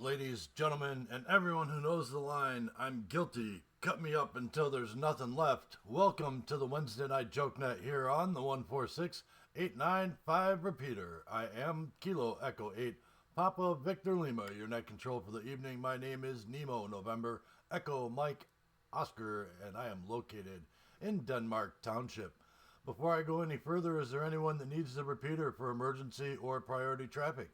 ladies, gentlemen, and everyone who knows the line, I'm guilty. Cut me up until there's nothing left. Welcome to the Wednesday Night Jokenet here on the 146895 repeater. I am Kilo Echo 8, Papa Victor Lima, your net control for the evening. My name is Nemo November, Echo Mike Oscar, and I am located in Denmark Township. Before I go any further, is there anyone that needs the repeater for emergency or priority traffic?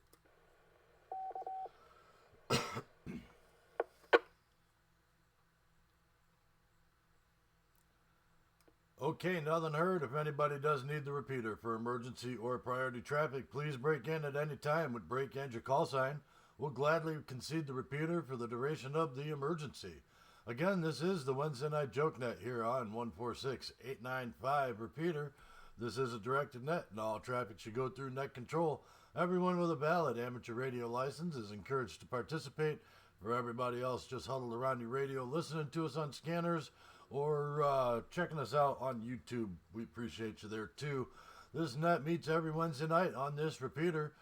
Okay, nothing heard. If anybody does need the repeater for emergency or priority traffic, please break in at any time with break and your call sign. We'll gladly concede the repeater for the duration of the emergency. Again, this is the Wednesday Night Jokenet here on 146895 repeater. This is a directed net, and all traffic should go through net control. Everyone with a valid amateur radio license is encouraged to participate. For everybody else just huddled around your radio listening to us on scanners or checking us out on YouTube, we appreciate you there too. This net meets every Wednesday night on this repeater.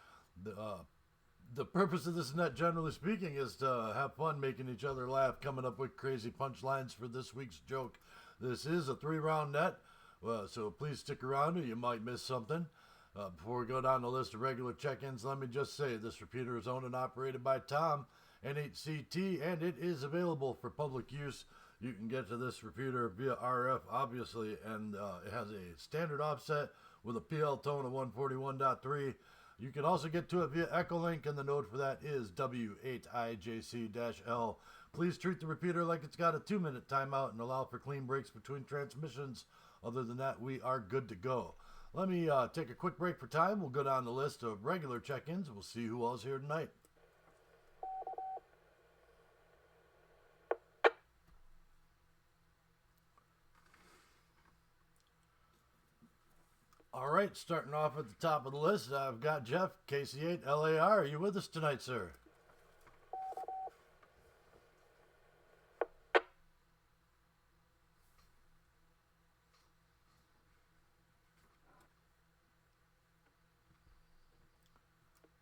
The purpose of this net, generally speaking, is to have fun making each other laugh, coming up with crazy punchlines for this week's joke. This is a 3-round net, so please stick around or you might miss something. Before we go down the list of regular check-ins, let me just say this repeater is owned and operated by Tom, NHCT, and it is available for public use. You can get to this repeater via RF, obviously, and it has a standard offset with a PL tone of 141.3. You can also get to it via Echolink, and the node for that is W8IJC-L. Please treat the repeater like it's got a 2-minute timeout and allow for clean breaks between transmissions. Other than that, we are good to go. Let me take a quick break for time. We'll go down the list of regular check-ins. We'll see who else here tonight. All right, starting off at the top of the list, I've got Jeff, KC8 LAR. Are you with us tonight, sir?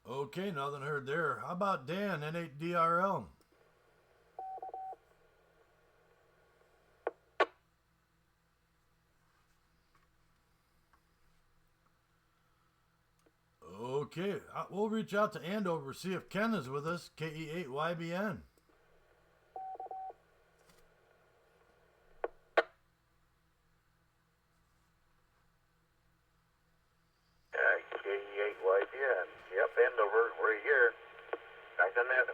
Okay, nothing heard there. How about Dan, N8DRL? Okay, we'll reach out to Andover, see if Ken is with us, KE8YBN. KE8YBN. Yep, Andover, we're here. Back on that.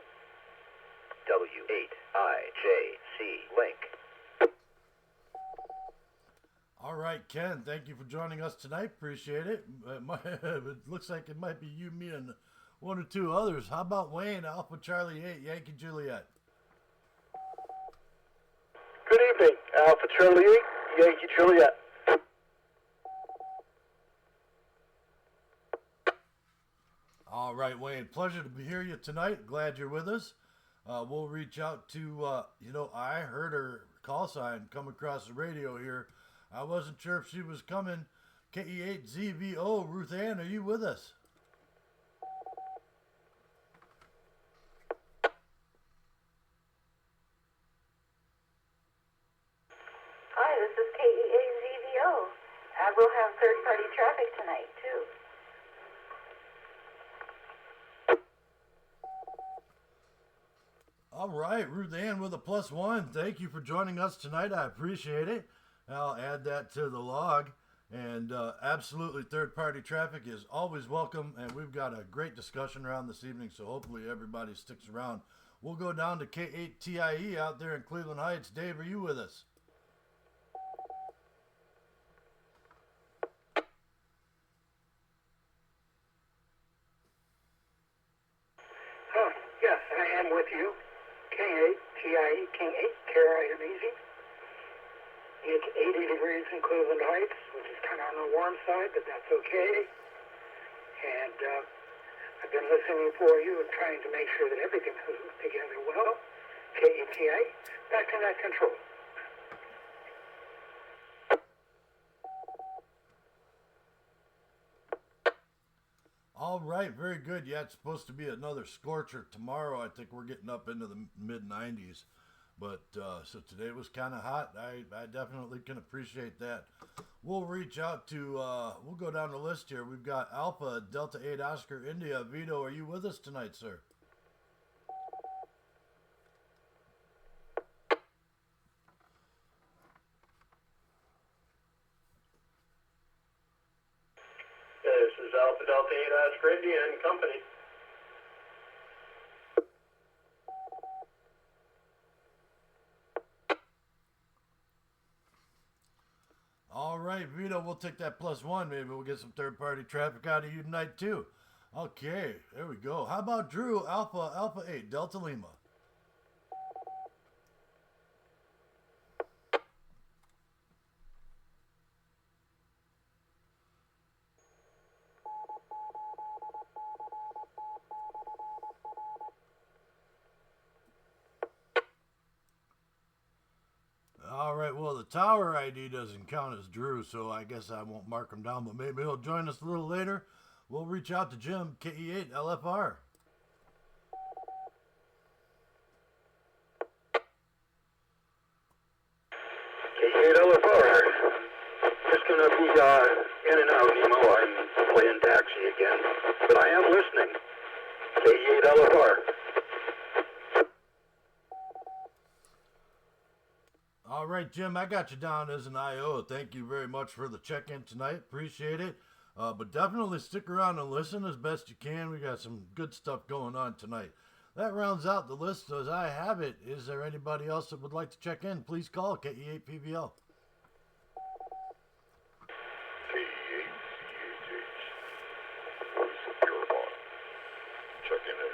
W8IJC link. All right, Ken, thank you for joining us tonight. Appreciate it. It looks like it might be you, me, and one or two others. How about Wayne, Alpha Charlie 8, Yankee Juliet? Good evening, Alpha Charlie 8, Yankee Juliet. All right, Wayne, pleasure to hear you tonight. Glad you're with us. We'll reach out to, I heard her call sign come across the radio here. I wasn't sure if she was coming. KE8ZVO, Ruth Ann, are you with us? Hi, this is KE8ZVO. We'll have third-party traffic tonight, too. All right, Ruth Ann with a +1. Thank you for joining us tonight. I appreciate it. I'll add that to the log. And absolutely, third-party traffic is always welcome. And we've got a great discussion around this evening, so hopefully everybody sticks around. We'll go down to K8TIE out there in Cleveland Heights. Dave, are you with us? Yes, I am with you. K8TIE King 8, Carolina Easy. It's 80 degrees in Cleveland Heights, which is kind of on the warm side, but that's okay. And I've been listening for you and trying to make sure that everything goes together well. KETI, back to net control. All right, very good. Yeah, it's supposed to be another scorcher tomorrow. I think we're getting up into the mid 90s. But so today was kind of hot. I definitely can appreciate that. We'll reach out to, we'll go down the list here. We've got Alpha Delta 8 Oscar India. Vito, are you with us tonight, sir? This is Alpha Delta 8 Oscar India and Company. All right, Vito, we'll take that +1. Maybe we'll get some third-party traffic out of you tonight, too. Okay, there we go. How about Drew, Alpha 8, Delta Lima? All right, well, the tower ID doesn't count as Drew, so I guess I won't mark him down, but maybe he'll join us a little later. We'll reach out to Jim, KE8 LFR. KE8 LFR. Just gonna be in and out, Nemo. I'm playing taxi again, but I am listening. KE8 LFR. All right, Jim, I got you down as an IO. Thank you very much for the check-in tonight. Appreciate it. But definitely stick around and listen as best you can. We got some good stuff going on tonight. That rounds out the list as I have it. Is there anybody else that would like to check in? Please call KE8PVL. KE8 DHH. Voice of Pure Bond. Checking in.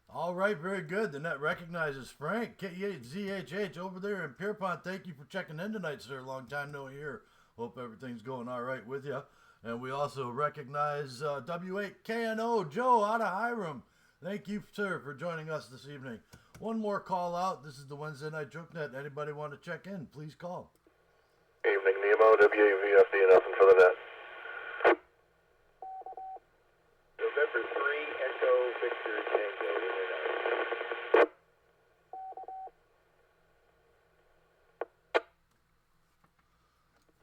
All right, very good. The net recognizes Frank, KE8ZHH over there in Pierpont. Thank you for checking in tonight, sir. Long time no hear. Hope everything's going all right with you. And we also recognize W8KNO, Joe out of Hiram. Thank you, sir, for joining us this evening. One more call out. This is the Wednesday Night Jokenet. Anybody want to check in, please call. Evening, Nemo. WAVFD, nothing for the net. November 3, Echo, Victor, Tango, in and out.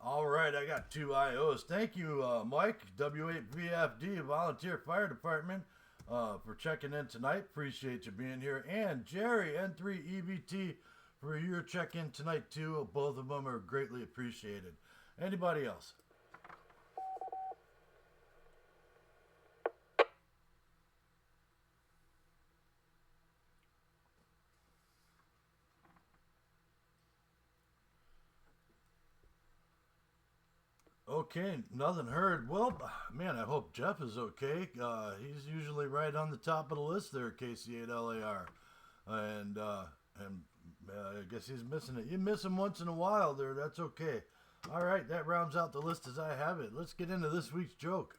All right, I got 2 IOs. Thank you, Mike, W8VFD, Volunteer Fire Department, for checking in tonight. Appreciate you being here. And Jerry, N3EVT, for your check-in tonight, too. Both of them are greatly appreciated. Anybody else? Okay, nothing heard. Well, man, I hope Jeff is okay. He's usually right on the top of the list there, KC8LAR. And I guess he's missing it. You miss him once in a while there. That's okay. All right, that rounds out the list as I have it. Let's get into this week's joke.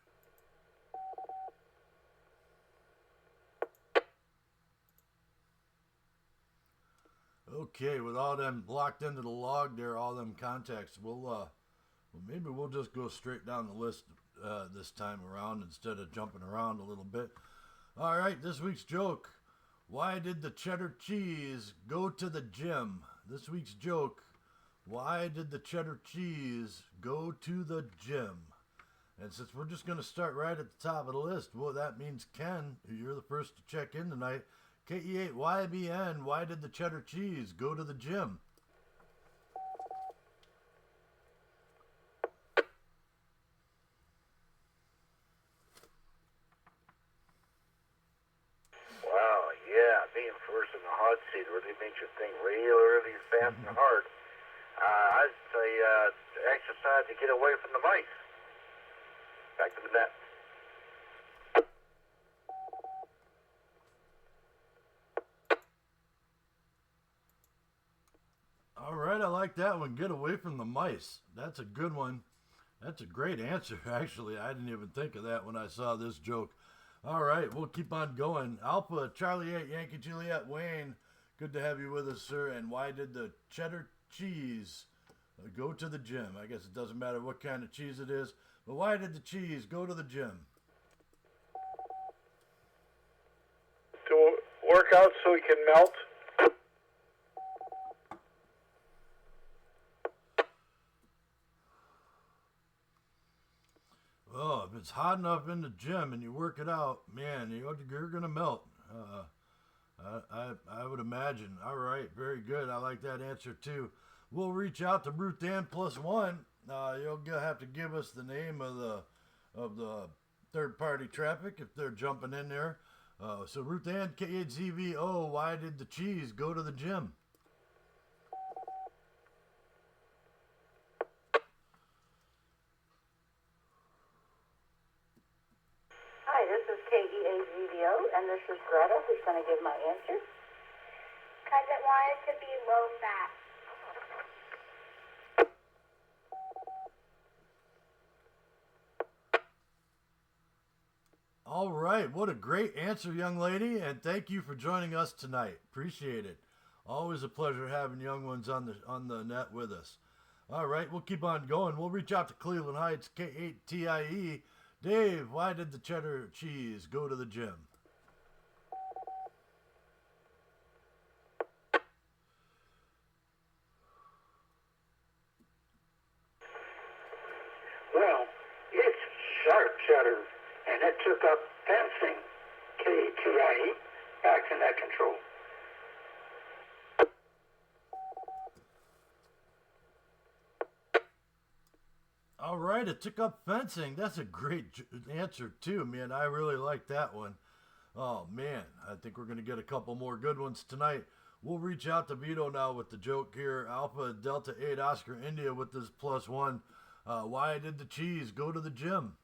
Okay, with all them locked into the log there, all them contacts, maybe we'll just go straight down the list this time around instead of jumping around a little bit. All right, this week's joke. Why did the cheddar cheese go to the gym? This week's joke. Why did the cheddar cheese go to the gym? And since we're just going to start right at the top of the list, well, that means Ken, you're the first to check in tonight. KE8YBN, why did the cheddar cheese go to the gym? Wow, yeah, being first in the hot seat really makes you think really fast and hard. I'd say exercise to get away from the mice. Back to the net. All right, I like that one. Get away from the mice. That's a good one. That's a great answer, actually. I didn't even think of that when I saw this joke. All right, we'll keep on going. Alpha Charlie 8 Yankee Juliet Wayne, good to have you with us, sir. And why did the cheddar cheese go to the gym? I guess it doesn't matter what kind of cheese it is, but why did the cheese go to the gym? To work out so he can melt. Oh, if it's hot enough in the gym and you work it out, man, you're gonna melt. I would imagine. All right, very good. I like that answer too. We'll reach out to Ruth Ann +1. You'll have to give us the name of the third party traffic if they're jumping in there. So Ruth Ann KHZVO, why did the cheese go to the gym? Hi, this is KEAZVO, and this is Greta, who's going to give my answer. Because it wanted to be low fat. All right, what a great answer, young lady, and thank you for joining us tonight. Appreciate it. Always a pleasure having young ones on the net with us. All right, we'll keep on going. We'll reach out to Cleveland Heights K8TIE. Dave, why did the cheddar cheese go to the gym? Well, it's sharp cheddar, and it took up fencing, KTIE, back to net control. All right, it took up fencing. That's a great answer, too, man. I really like that one. Oh, man, I think we're going to get a couple more good ones tonight. We'll reach out to Vito now with the joke here. Alpha Delta 8 Oscar India with this +1. Why did the cheese go to the gym?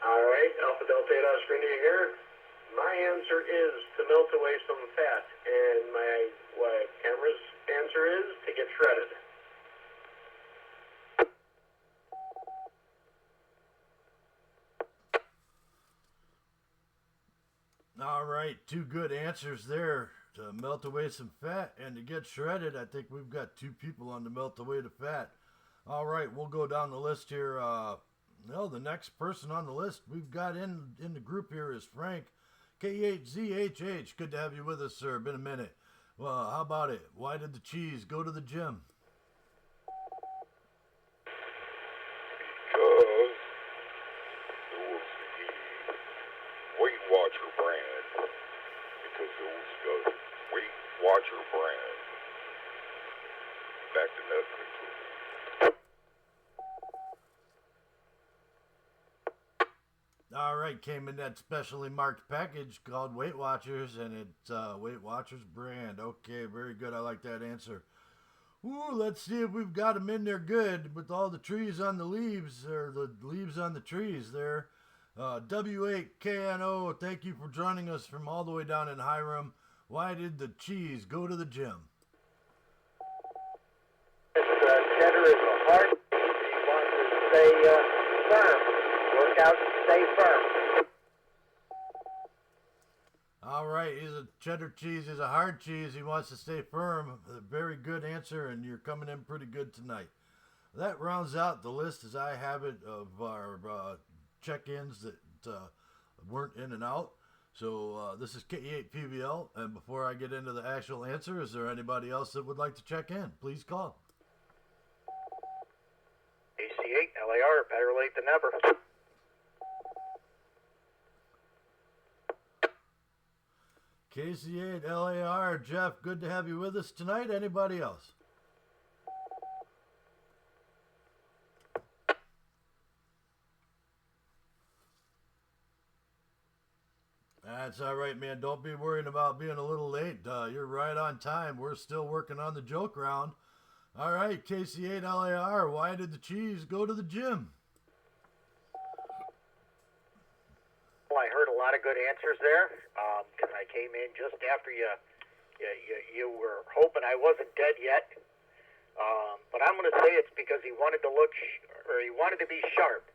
All right, Alpha Delta 8 Oscar India here. My answer is to melt away some fat, and my camera's answer is to get shredded. All right, two good answers there. To melt away some fat and to get shredded. I think we've got two people on the melt away the fat. All right, we'll go down the list here. The next person on the list we've got in the group here is Frank K8ZHH. Good to have you with us, sir. Been a minute. Well, how about it? Why did the cheese go to the gym? Because it was the Weight Watcher brand. Because it was the Weight Watcher brand. Back to Netflix. All right, came in that specially marked package called Weight Watchers, and it's Weight Watchers brand. Okay, very good. I like that answer. Ooh, let's see if we've got them in there good with all the trees on the leaves, or the leaves on the trees there. W8KNO, thank you for joining us from all the way down in Hiram. Why did the cheese go to the gym? Cheddar is a hard cheese. He wants to stay firm. Work out and stay firm. All right, he's a cheddar cheese. He's a hard cheese. He wants to stay firm. A very good answer, and you're coming in pretty good tonight. That rounds out the list as I have it of our check-ins that weren't in and out. So this is K8PVL, and before I get into the actual answer, is there anybody else that would like to check in? Please call. AC8 LAR, better late than never. KC8 LAR, Jeff, good to have you with us tonight. Anybody else? That's all right, man. Don't be worrying about being a little late. You're right on time. We're still working on the joke round. All right, KC8 LAR, why did the cheese go to the gym? Well, I heard a lot of good answers there because I came in just after you You were hoping I wasn't dead yet. But I'm going to say it's because he wanted to look, he wanted to be sharp.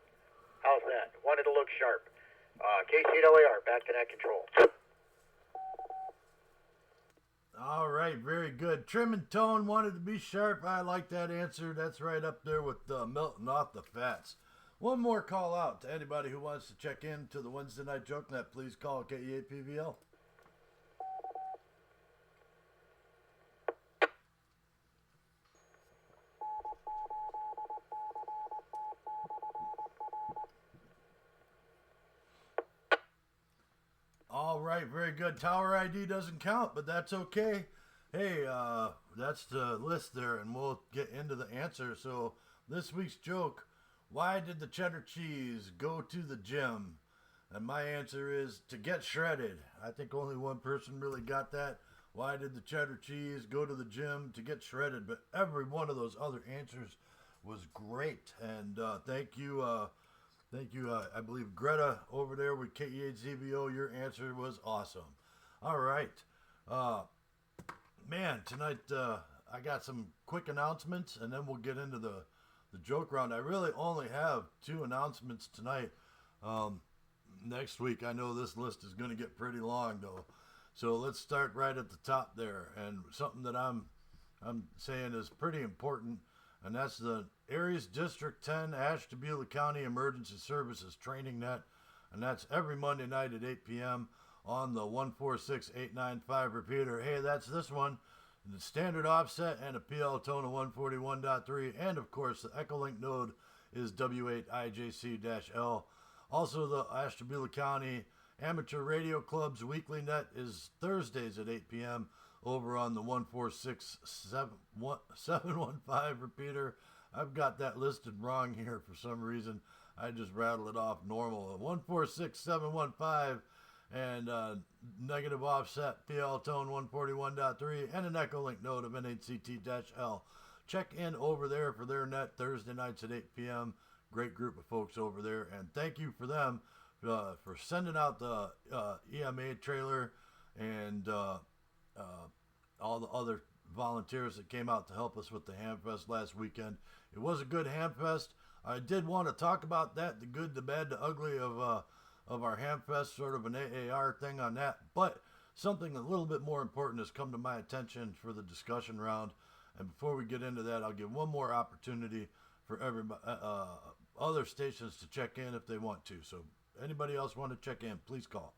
How's that? Wanted to look sharp. KCLAR, back to net control. All right, very good. Trim and tone, wanted to be sharp. I like that answer. That's right up there with melting off the fats. One more call out to anybody who wants to check in to the Wednesday Night Jokenet. Please call KEAPVL. All right, very good. Tower ID doesn't count, but that's okay. Hey, that's the list there, and we'll get into the answer. So this week's joke, why did the cheddar cheese go to the gym? And my answer is to get shredded. I think only one person really got that. Why did the cheddar cheese go to the gym? To get shredded. But every one of those other answers was great. And thank you, I believe Greta over there with KEHZBO. Your answer was awesome. All right. Man, tonight I got some quick announcements, and then we'll get into the joke round. I really only have 2 announcements tonight. Next week, I know this list is going to get pretty long, though. So let's start right at the top there. And something that I'm saying is pretty important, and that's the Aries District 10 Ashtabula County Emergency Services Training Net. And that's every Monday night at 8 p.m. on the 146895 repeater. Hey, that's this one. The standard offset and a PL tone of 141.3. And, of course, the Echolink node is W8IJC-L. Also, the Ashtabula County Amateur Radio Club's weekly net is Thursdays at 8 p.m. over on the 146715 repeater. I've got that listed wrong here for some reason. I just rattle it off normal. 146715 and negative offset PL tone 141.3 and an Echolink node of NHCT-L. Check in over there for their net Thursday nights at 8 p.m. Great group of folks over there, and thank you for them for sending out the EMA trailer and all the other volunteers that came out to help us with the Hamfest last weekend. It was a good Hamfest. I did want to talk about that, the good, the bad, the ugly of our Hamfest, sort of an AAR thing on that. But something a little bit more important has come to my attention for the discussion round. And before we get into that, I'll give one more opportunity for everybody, other stations to check in if they want to. So anybody else want to check in, please call.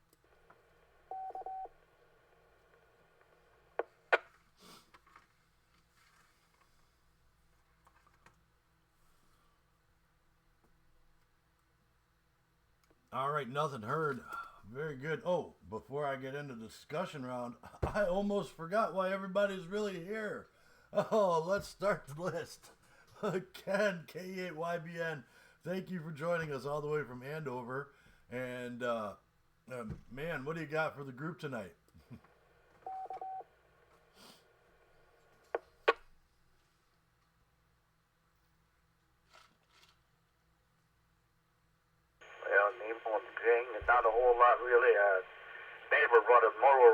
All right, nothing heard. Very good. Oh, before I get into the discussion round, I almost forgot why everybody's really here. Oh, let's start the list. Ken, K8YBN, thank you for joining us all the way from Andover. And, man, what do you got for the group tonight? Well, neighbor gang, not a whole lot really. Neighbor brought a mower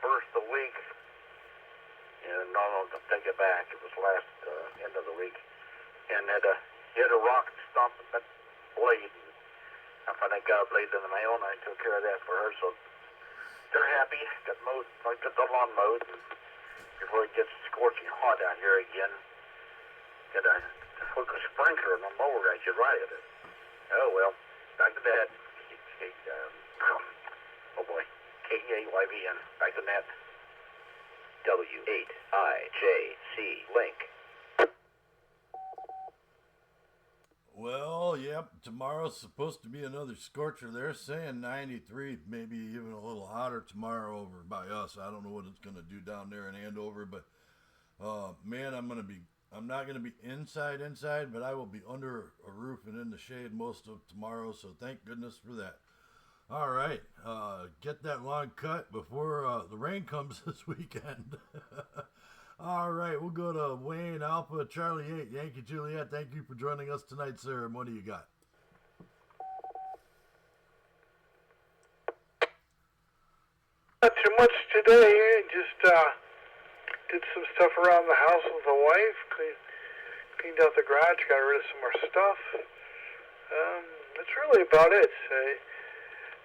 first of the week. No, take it back. It was last end of the week. And it hit a rock and stomped that blade. I finally got a blade in the mail, and I took care of that for her. So they're happy. Got mowed. I got the lawn mowed. And before it gets scorching hot out here again, got to hook a sprinkler on the mower. I should ride it. Oh well, back to that. Oh boy, KEAYVN. Back to that. W8IJC link. Well, yep, tomorrow's supposed to be another scorcher. They're saying 93, maybe even a little hotter tomorrow over by us. I don't know what it's going to do down there in Andover, but man, I'm not going to be inside, but I will be under a roof and in the shade most of tomorrow, so thank goodness for that. All right, get that lawn cut before the rain comes this weekend. All right, we'll go to Wayne Alpha Charlie 8 Yankee Juliet. Thank you for joining us tonight, sir. And what do you got? Not too much today. Just did some stuff around the house with the wife. Cleaned out the garage, got rid of some more stuff. That's really about it. I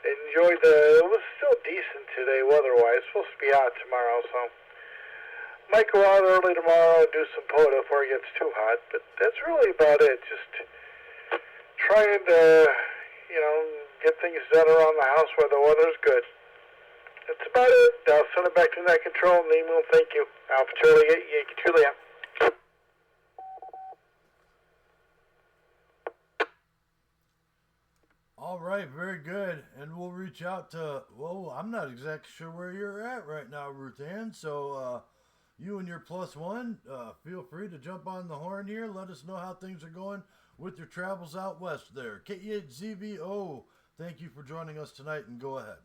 enjoyed it was still decent today weather-wise. Supposed to be out tomorrow, so might go out early tomorrow and do some POTA before it gets too hot. But that's really about it. Just trying to, get things done around the house where the weather's good. That's about it. I'll send it back to net control. Nemo, thank you. Alpha Charlie, Yankee Juliet. All right, very good. And we'll reach out to, well, I'm not exactly sure where you're at right now, Ruth Ann. So you and your +1, feel free to jump on the horn here. Let us know how things are going with your travels out west there. KE8ZVO, thank you for joining us tonight, and go ahead.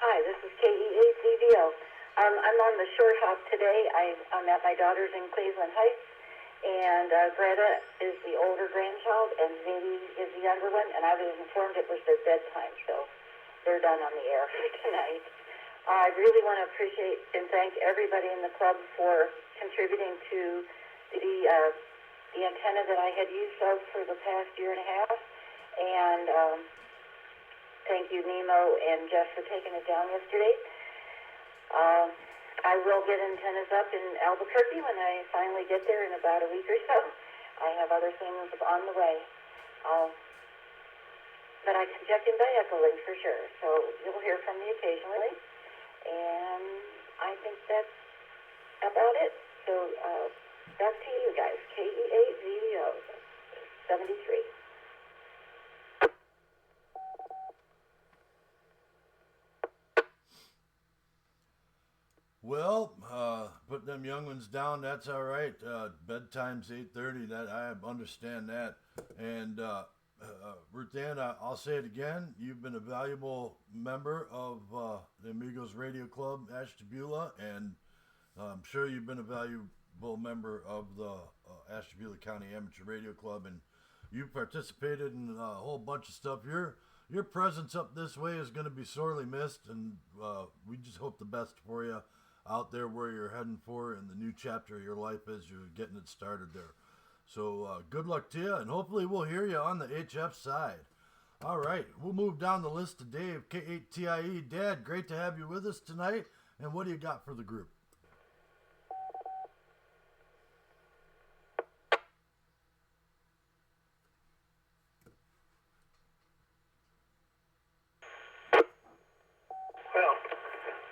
Hi, this is KE8ZVO. I'm on the short hop today. I'm at my daughter's in Cleveland Heights, and Greta is the older grandchild, and Zadie is the younger one, and I was informed it was their bedtime, so they're done on the air for tonight. I really want to appreciate and thank everybody in the club for contributing to the antenna that I had used of for the past year and a half, and thank you, Nemo and Jeff, for taking it down yesterday. I will get antennas up in Albuquerque when I finally get there in about a week or so. I have other things on the way. But I can check in by Echolink for sure. So you'll hear from me occasionally. And I think that's about it. So back to you guys. KE8ZVO 73. Well, put them young ones down, that's all right. Bedtime's 8:30, that I understand that. And Ruth Ann, I'll say it again, you've been a valuable member of the Amigos Radio Club, Ashtabula, and I'm sure you've been a valuable member of the Ashtabula County Amateur Radio Club, and you've participated in a whole bunch of stuff. Your presence up this way is going to be sorely missed, and we just hope the best for you out there where you're heading for in the new chapter of your life as you're getting it started there. So good luck to you, and hopefully we'll hear you on the HF side. All right, we'll move down the list to Dave, K8TIE. Dad, great to have you with us tonight, and what do you got for the group? Well,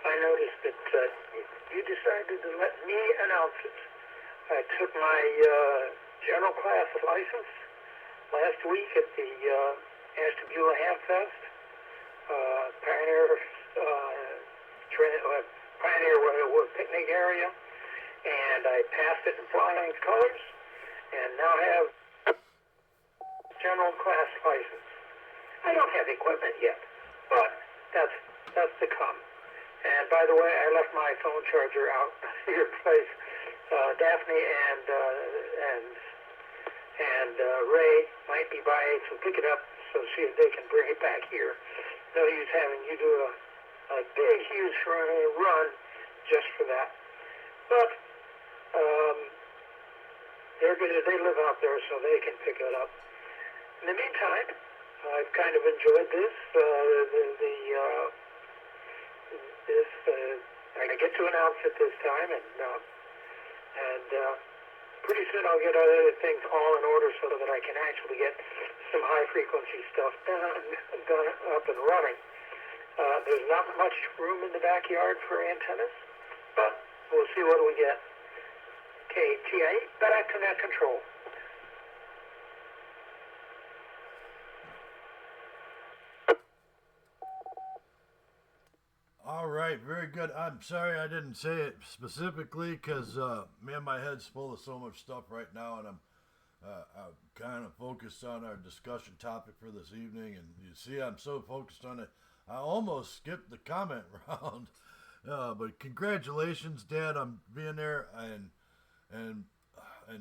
I noticed that you decided to let me announce it. I took my general class license last week at the Ashtabula Ham Fest, Pioneer picnic area, and I passed it in flying colors, and now have general class license. I don't have equipment yet, but that's to come. And by the way, I left my phone charger out at your place. Daphne and Ray might be by, so pick it up, so see if they can bring it back here. No use having you do a big, huge run just for that. But they live out there, so they can pick it up. In the meantime, I've kind of enjoyed this. I get to announce it this time, and pretty soon I'll get other things all in order so that I can actually get some high frequency stuff done up and running. There's not much room in the backyard for antennas, but we'll see what we get. KTI, back to net control. All right, very good. I'm sorry I didn't say it specifically because, man, my head's full of so much stuff right now, and I'm kind of focused on our discussion topic for this evening. And you see, I'm so focused on it, I almost skipped the comment round. But congratulations, Dad, on being there and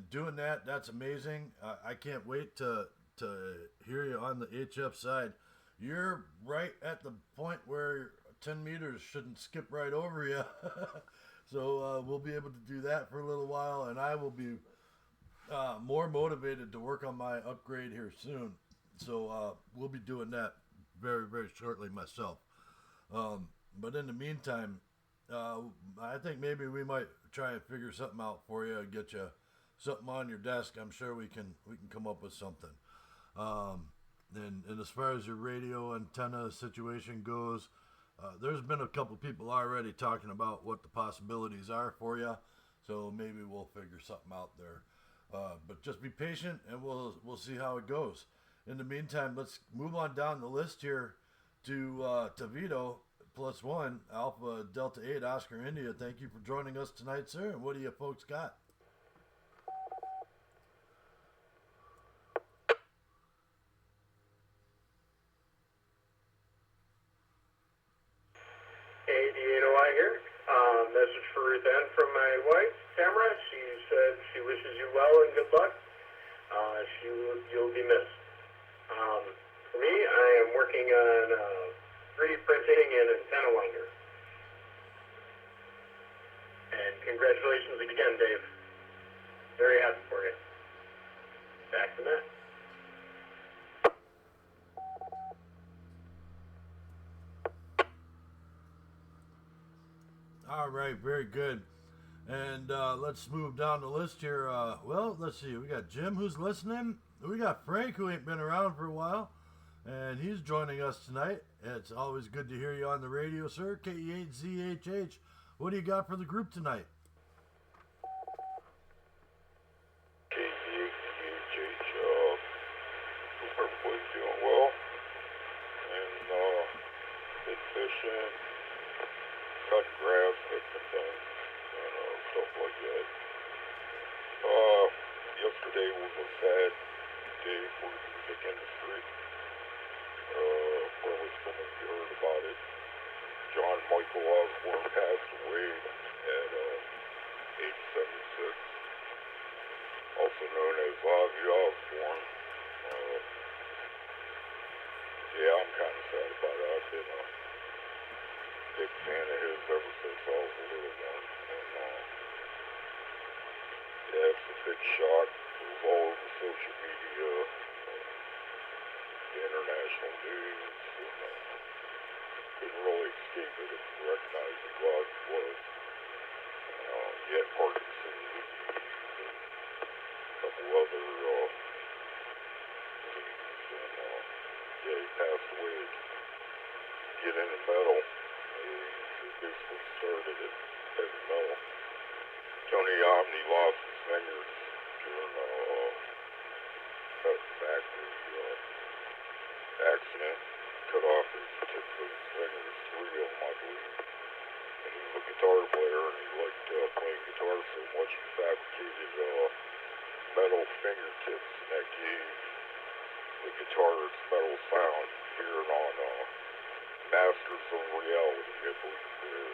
doing that. That's amazing. I can't wait to to hear you on the HF side. You're right at the point where 10 meters shouldn't skip right over you. So we'll be able to do that for a little while, and I will be more motivated to work on my upgrade here soon. So we'll be doing that very, very shortly myself. But in the meantime, I think maybe we might try and figure something out for you and get you something on your desk. I'm sure we can come up with something. And as far as your radio antenna situation goes, there's been a couple people already talking about what the possibilities are for you. So maybe we'll figure something out there. But just be patient, and we'll see how it goes. In the meantime, let's move on down the list here to Vito, +1, Alpha Delta 8, Oscar India. Thank you for joining us tonight, sir. And what do you folks got? AD8OI here. Message for Ruth Ann from my wife, Tamara. She said she wishes you well and good luck. You'll be missed. For me, I am working on 3D printing and antenna winder. And congratulations again, Dave. Very happy for you. Back to Matt. All right, very good. And let's move down the list here. Well, let's see. We got Jim, who's listening. We got Frank, who ain't been around for a while, and he's joining us tonight. It's always good to hear you on the radio, sir. KE8ZHH. What do you got for the group tonight? KE8ZHH. Hope everybody's doing well. And been fishing, cutting grass, fixing things, and stuff like that. Yesterday was a sad day for the music industry. Probably some of you heard about it. John Michael Osborne passed away at age 76, also known as Ozzy Osbourne. Yeah, I'm kind of sad about it. I've been a big fan of his ever since I was a little one, and yeah, it's a big shock. It was all over social media, the international news, and couldn't really escape it and recognize who Ozzy was. He had Parkinson's disease and a couple other diseases, and yeah, he passed away to get into metal. He basically started at heavy metal. Tony Iommi lost his fingers during a factory accident. Cut off his tips of his fingers, 3 of them, I believe. And he was a guitar player, and he liked playing guitar so much he fabricated metal fingertips, and that gave the guitar its metal sound. Here on Masters of Reality, I believe their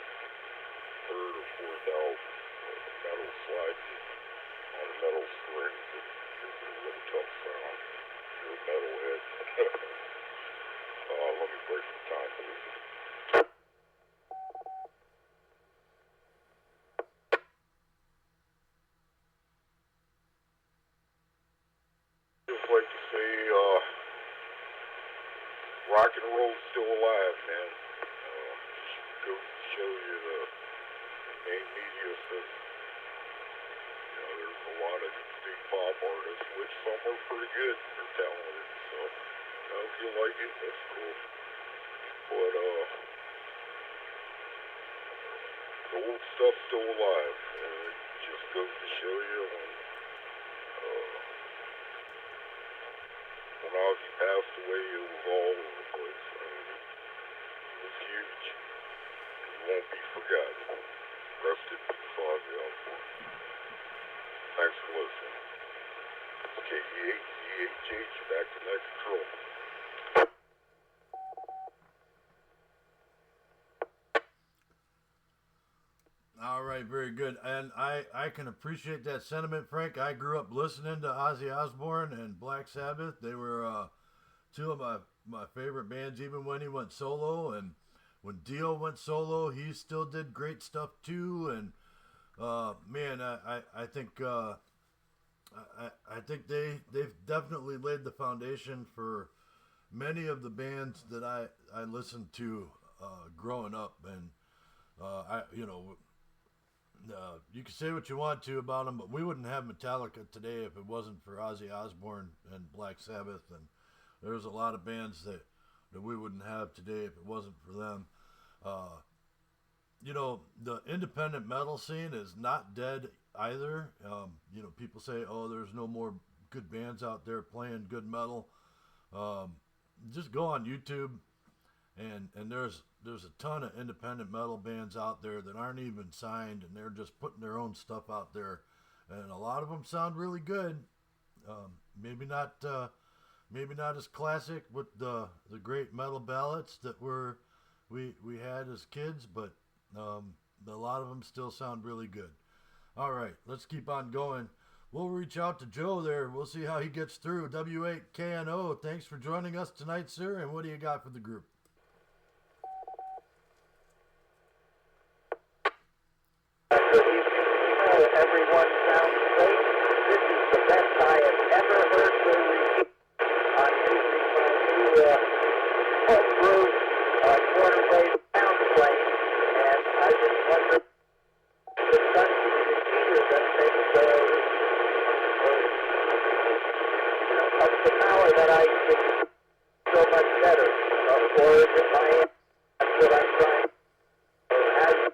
3rd or 4th album, metal sliding on metal strings. It gives it a really tough sound. If you're a metalhead. Let me break some time, please. Just like to say, rock and roll's still alive, man. Just goes to show you the main media says, there's a lot of big pop artists, which some are pretty good. They're talented, so if you like it, that's cool. But the old stuff's still alive. It just goes to show you when Ozzy passed away, it was all over the place. I mean, it was huge. He won't be forgotten. Rest in peace, Ozzy Osbourne. Thanks for listening. It's KE8ZHH, back to Net Control. All right, very good. And I can appreciate that sentiment, Frank. I grew up listening to Ozzy Osbourne and Black Sabbath. They were two of my favorite bands, even when he went solo. And when Dio went solo, he still did great stuff too. And man, I think I think they've definitely laid the foundation for many of the bands that I listened to growing up. And you can say what you want to about them, but we wouldn't have Metallica today if it wasn't for Ozzy Osbourne and Black Sabbath. And there's a lot of bands that we wouldn't have today if it wasn't for them. The independent metal scene is not dead either. People say, oh, there's no more good bands out there playing good metal. Just go on YouTube, and there's a ton of independent metal bands out there that aren't even signed, and they're just putting their own stuff out there, and a lot of them sound really good. Maybe not as classic with the great metal ballads that we had as kids, but a lot of them still sound really good. All right, let's keep on going. We'll reach out to Joe there. We'll see how he gets through. W8KNO, thanks for joining us tonight, sir. And what do you got for the group? Everyone sounds great. This is the best I have ever heard for repeat on using my new homebrew quarter-wave sound plane, and I just wonder if it's done to the receiver that makes up the power that I get so much better, or is it my amp? That's what I'm trying. Has it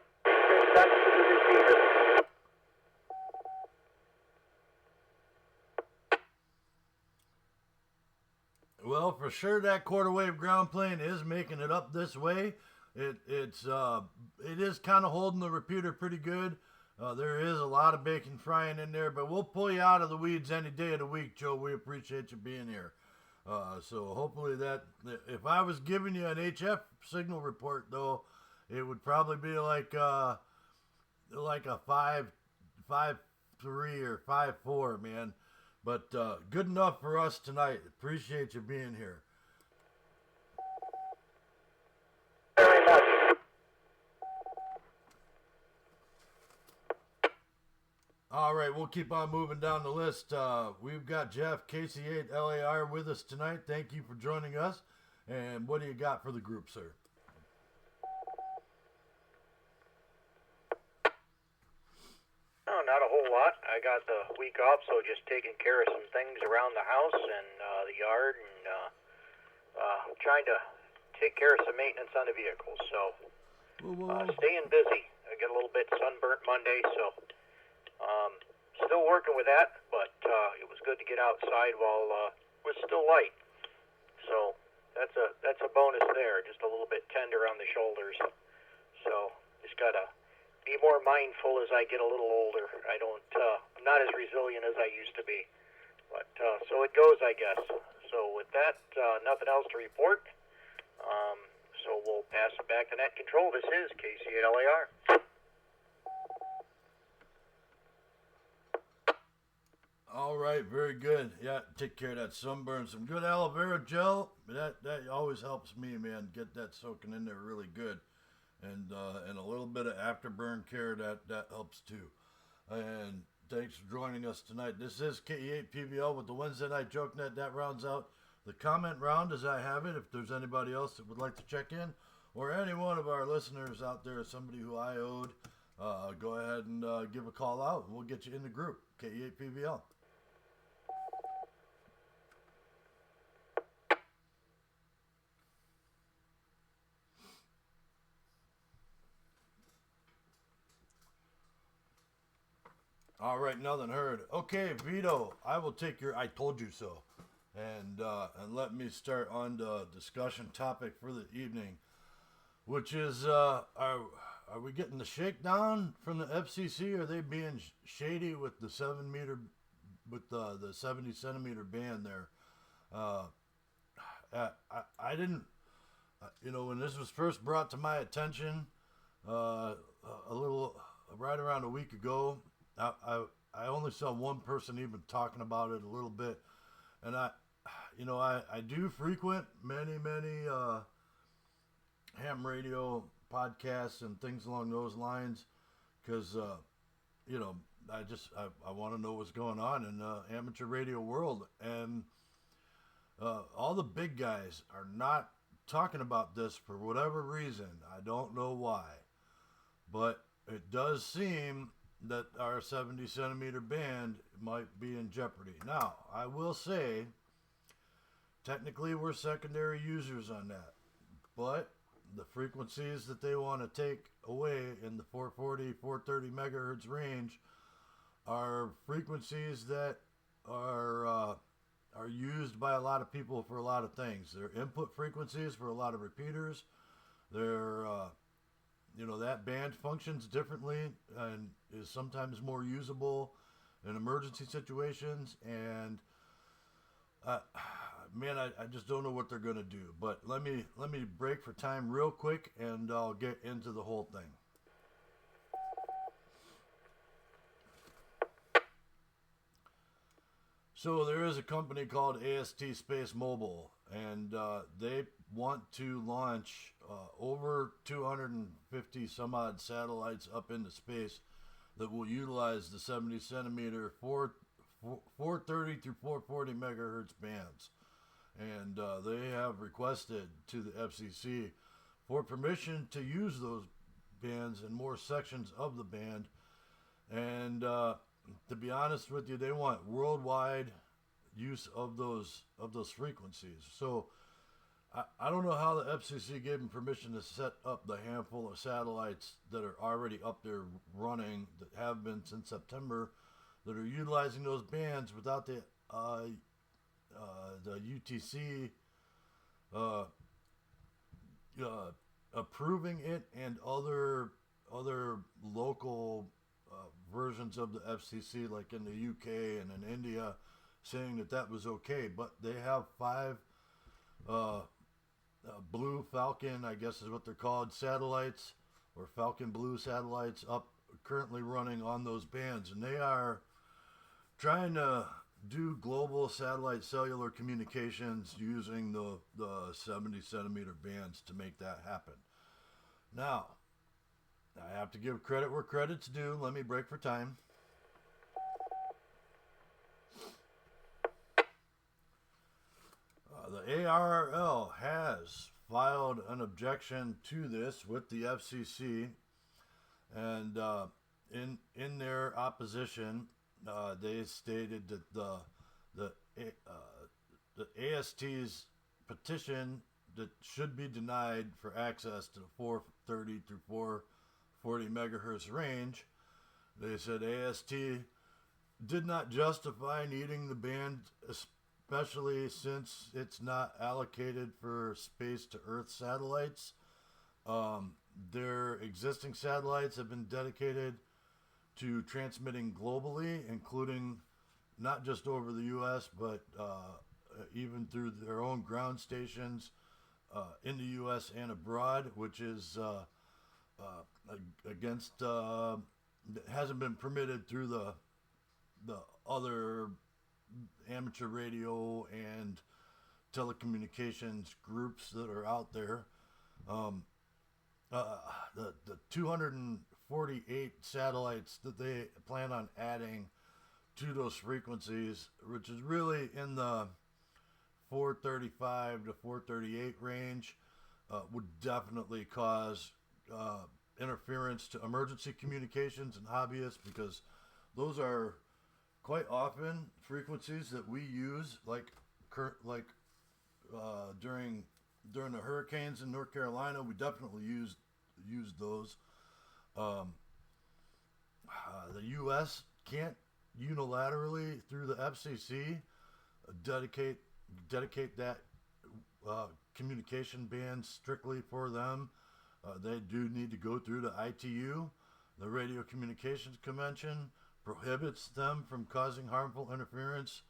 been done to the receiver? Well, for sure that quarter wave ground plane is making it up this way. It is kind of holding the repeater pretty good. There is a lot of bacon frying in there, but we'll pull you out of the weeds any day of the week, Joe. We appreciate you being here. So hopefully that, if I was giving you an HF signal report though, it would probably be like a 5.3 or 5.4, man. But good enough for us tonight. Appreciate you being here. Very much. All right, we'll keep on moving down the list. We've got Jeff, KC8LAR, with us tonight. Thank you for joining us. And what do you got for the group, sir? No, not a whole lot. I got the week off, so just taking care of some things around the house and the yard, and trying to take care of some maintenance on the vehicles. So staying busy. I got a little bit sunburnt Monday, so still working with that. But it was good to get outside while it was still light. So that's a bonus there. Just a little bit tender on the shoulders. So just gotta be more mindful as I get a little older. I'm not as resilient as I used to be. But so it goes, I guess. So with that, nothing else to report. So we'll pass it back to net control. This is KC8LAR. All right, very good. Yeah, take care of that sunburn. Some good aloe vera gel. That always helps me, man. Get that soaking in there really good. And a little bit of afterburn care, that helps too. And thanks for joining us tonight. This is KE8PVL with the Wednesday Night Jokenet. That rounds out the comment round as I have it. If there's anybody else that would like to check in, or any one of our listeners out there, somebody who I owed, go ahead and give a call out, and we'll get you in the group. KE8PVL. All right, nothing heard. Okay, Vito, I will take your I told you so. And let me start on the discussion topic for the evening, which is are we getting the shakedown from the FCC? Are they being shady with the 7-meter, with the 70 centimeter ban there? I didn't, when this was first brought to my attention, a right around a week ago, I only saw one person even talking about it a little bit, and I do frequent many ham radio podcasts and things along those lines, because I want to know what's going on in the amateur radio world, and all the big guys are not talking about this for whatever reason. I don't know why, but it does seem that our 70 centimeter band might be in jeopardy. Now, I will say, technically we're secondary users on that, but the frequencies that they want to take away in the 440, 430 megahertz range are frequencies that are used by a lot of people for a lot of things. They're input frequencies for a lot of repeaters. They're that band functions differently and is sometimes more usable in emergency situations, and I just don't know what they're going to do. But let me break for time real quick, and I'll get into the whole thing. So there is a company called AST Space Mobile, and they want to launch over 250 some odd satellites up into space that will utilize the 70 centimeter 430 through 440 megahertz bands. And they have requested to the FCC for permission to use those bands and more sections of the band. And to be honest with you, they want worldwide use of those frequencies. So I don't know how the FCC gave them permission to set up the handful of satellites that are already up there running, that have been since September, that are utilizing those bands without the UTC approving it, and other local versions of the FCC, like in the UK and in India, saying that was okay. But they have 5 Blue Falcon, I guess is what they're called, satellites, or Falcon Blue satellites up currently running on those bands, and they are trying to do global satellite cellular communications using the 70 centimeter bands to make that happen. Now, I have to give credit where credit's due. Let me break for time. The ARRL has filed an objection to this with the FCC, and in their opposition, they stated that the AST's petition that should be denied for access to the 430 through 440 megahertz range. They said AST did not justify needing the band, especially since it's not allocated for space to Earth satellites. Their existing satellites have been dedicated to transmitting globally, including not just over the U.S., but even through their own ground stations in the U.S. and abroad, which is against, hasn't been permitted through the other amateur radio and telecommunications groups that are out there. The 248 satellites that they plan on adding to those frequencies, which is really in the 435 to 438 range, would definitely cause interference to emergency communications and hobbyists, because those are quite often frequencies that we use, during the hurricanes in North Carolina. We definitely used those. The U.S. can't unilaterally, through the FCC, dedicate that communication band strictly for them. They do need to go through the ITU. The Radio Communications Convention prohibits them from causing harmful interference.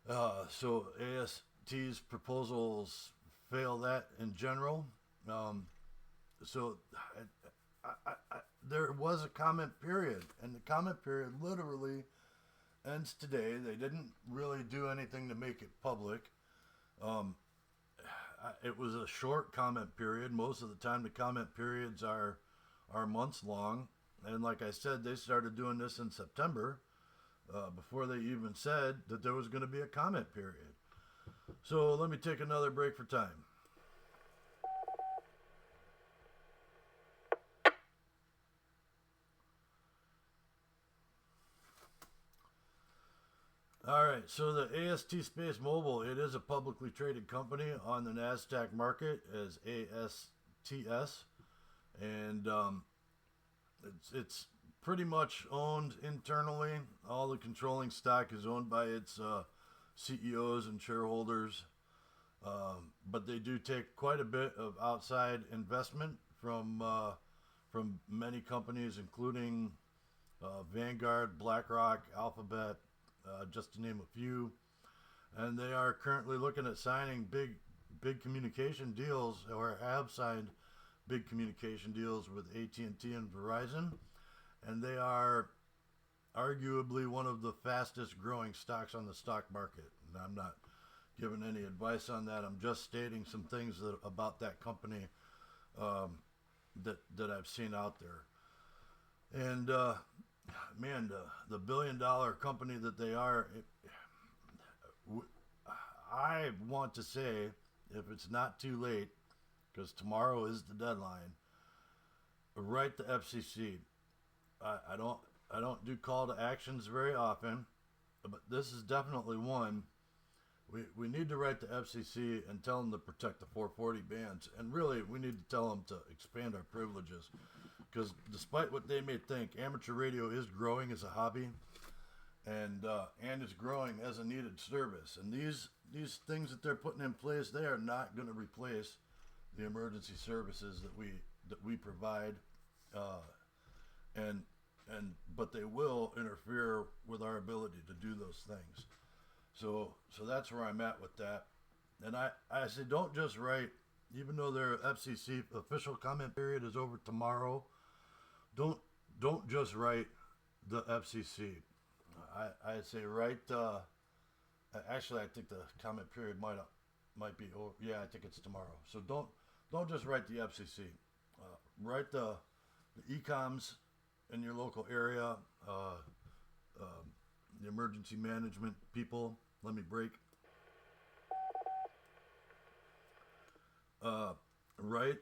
So AST's proposals fail that in general. So there was a comment period, and the comment period literally ends today. They didn't really do anything to make it public. It was a short comment period. Most of the time, the comment periods are months long. And like I said, they started doing this in September, before they even said that there was going to be a comment period. So let me take another break for time. All right, so the AST Space Mobile, it is a publicly traded company on the NASDAQ market as ASTS, and it's pretty much owned internally. All the controlling stock is owned by its CEOs and shareholders, but they do take quite a bit of outside investment from many companies, including Vanguard, BlackRock, Alphabet, just to name a few. And they are currently looking at signing big communication deals, or have signed big communication deals with AT&T and Verizon. And they are arguably one of the fastest growing stocks on the stock market. And I'm not giving any advice on that. I'm just stating some things about that company that I've seen out there. And man, the billion-dollar company that they are, I want to say, if it's not too late, because tomorrow is the deadline, write the FCC. I don't do call to actions very often, but this is definitely one. We need to write the FCC and tell them to protect the 440 bands, and really we need to tell them to expand our privileges. Because despite what they may think, amateur radio is growing as a hobby, and it's growing as a needed service. And these things that they're putting in place, they are not going to replace the emergency services that we provide, but they will interfere with our ability to do those things. So that's where I'm at with that. And I say, don't just write, even though their FCC official comment period is over tomorrow. Don't just write the FCC. I say write. Actually, I think the comment period might be over. Yeah, I think it's tomorrow. So don't just write the FCC. Write the ECOMs in your local area. The emergency management people. Let me break. Write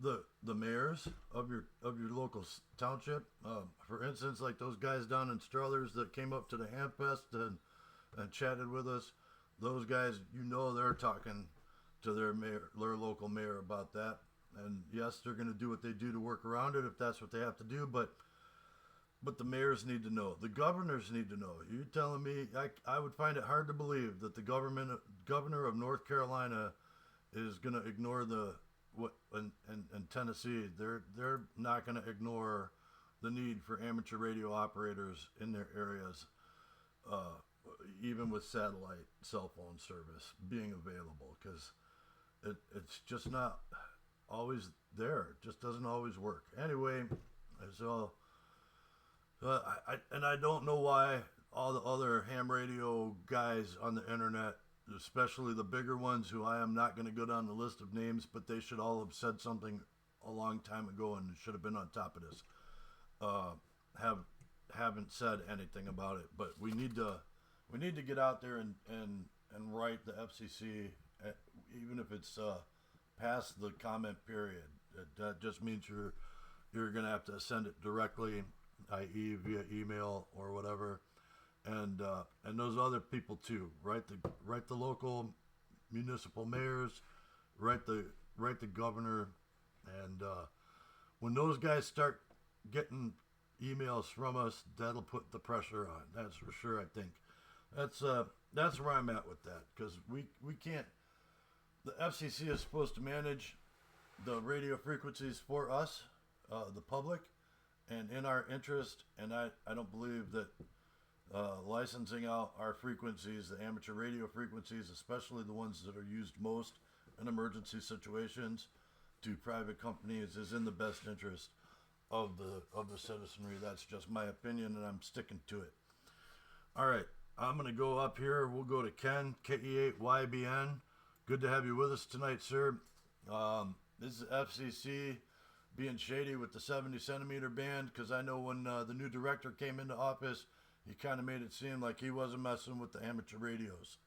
the mayors of your local township. For instance, like those guys down in Struthers that came up to the Hamfest and chatted with us. Those guys, they're talking to their local mayor about that. And yes, they're going to do what they do to work around it if that's what they have to do. But the mayors need to know. The governors need to know. You're telling me I would find it hard to believe that the governor of North Carolina is going to ignore in Tennessee. They're not going to ignore the need for amateur radio operators in their areas, even with satellite cell phone service being available, because it's just not always there. It just doesn't always work. Anyway, so I don't know why all the other ham radio guys on the internet, especially the bigger ones who I am not going to go down the list of names, but they should all have said something a long time ago and should have been on top of this, haven't said anything about it. But we need to get out there and write the FCC, even if it's past the comment period. That just means you're going to have to send it directly, i.e. via email or whatever. And those other people too. Write the local municipal mayors, write the governor, and when those guys start getting emails from us, that'll put the pressure on. That's for sure. I think that's where I'm at with that, because we can't. The FCC is supposed to manage the radio frequencies for us, the public, and in our interest. And I don't believe that. Licensing out our frequencies, the amateur radio frequencies, especially the ones that are used most in emergency situations, to private companies is in the best interest of the citizenry. That's just my opinion, and I'm sticking to it. All right, I'm gonna go up here. We'll go to Ken, KE8YBN. Good to have you with us tonight, sir. This is FCC being shady with the 70 centimeter band, because I know when the new director came into office, he kind of made it seem like he wasn't messing with the amateur radios.